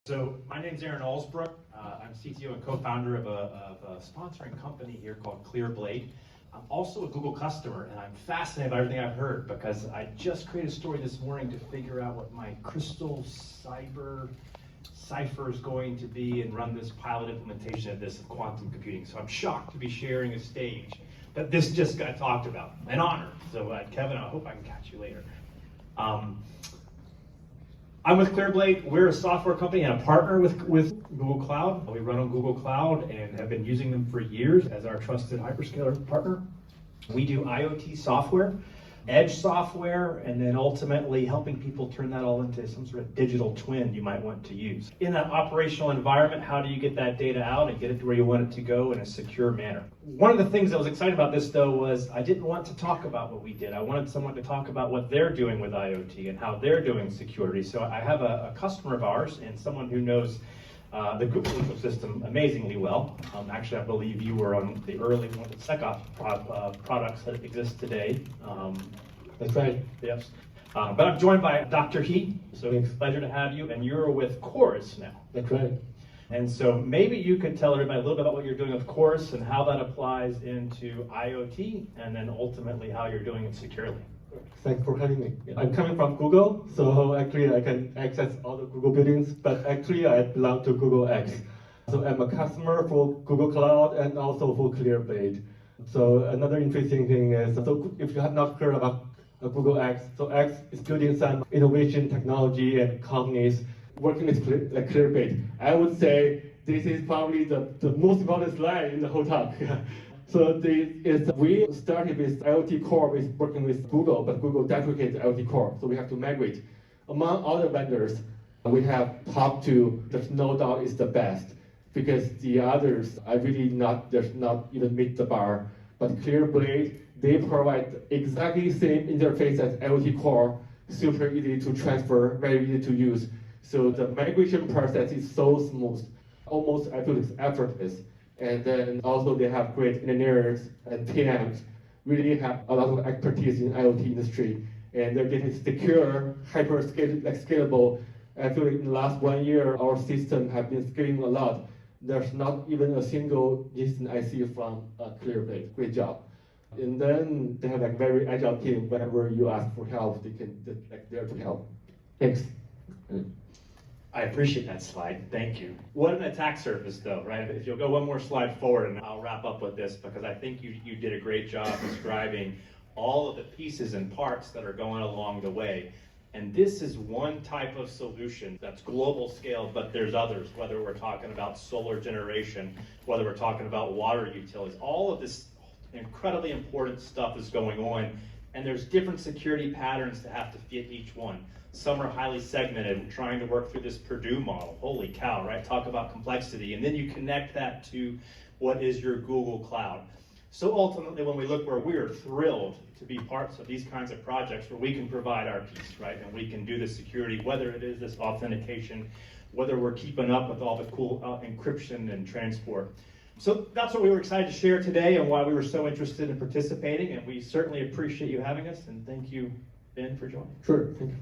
So my name's Aaron Allsbrook. I'm CTO and co-founder of a sponsoring company here called ClearBlade. I'm also a Google customer, and I'm fascinated by everything I've heard because I just created a story this morning to figure out what my crystal cipher is going to be and run this pilot implementation of this quantum computing. So I'm shocked to be sharing a stage that this just got talked about. An honor. So Kevin, I hope I can catch you later. I'm with ClearBlade. We're a software company and a partner with Google Cloud. We run on Google Cloud and have been using them for years as our trusted hyperscaler partner. We do IoT software, edge software, and then ultimately helping people turn that all into some sort of digital twin you might want to use. In that operational environment, how do you get that data out and get it to where you want it to go in a secure manner? One of the things that was exciting about this, though, was I didn't want to talk about what we did. I wanted someone to talk about what they're doing with IoT and how they're doing security. So I have a customer of ours and someone who knows the Google ecosystem amazingly well. Actually, I believe you were on the early one of the SecOps products that exist today. That's right. Yes. But I'm joined by Dr. He, so it's a pleasure to have you, and you're with Chorus now. That's right. And so maybe you could tell everybody a little bit about what you're doing with Chorus and how that applies into IoT, and then ultimately how you're doing it securely. Thanks for having me. I'm coming from Google, so actually I can access all the Google buildings, but actually I belong to Google X. So I'm a customer for Google Cloud and also for ClearBlade. So another interesting thing is, so if you have not heard about Google X, so X is building some innovation technology and companies working with ClearBlade. I would say this is probably the most important slide in the whole talk. So we started with IoT Core with working with Google, but Google deprecated IoT Core, so we have to migrate. Among other vendors, we have talked to, there's no doubt is the best, because the others are really does not even meet the bar. But ClearBlade, they provide exactly the same interface as IoT Core, super easy to transfer, very easy to use. So the migration process is so smooth, almost I feel it's effortless. And then also they have great engineers and PMs, really have a lot of expertise in IoT industry. And they're getting secure, scalable. I feel like in the last 1 year, our system have been scaling a lot. There's not even a single instance I see from ClearBlade. Great job. And then they have like very agile team. Whenever you ask for help, they're there to help. Thanks. I appreciate that slide, thank you. What an attack surface though, right? If you'll go one more slide forward and I'll wrap up with this because I think you did a great job describing all of the pieces and parts that are going along the way. And this is one type of solution that's global scale, but there's others, whether we're talking about solar generation, whether we're talking about water utilities, all of this incredibly important stuff is going on. And there's different security patterns to have to fit each one. Some are highly segmented, trying to work through this Purdue model. Holy cow, right? Talk about complexity. And then you connect that to what is your Google Cloud. So ultimately, when we look where we're thrilled to be parts of these kinds of projects where we can provide our piece, right? And we can do the security, whether it is this authentication, whether we're keeping up with all the cool encryption and transport. So that's what we were excited to share today and why we were so interested in participating. And we certainly appreciate you having us. And thank you, Ben, for joining. Sure, thank you.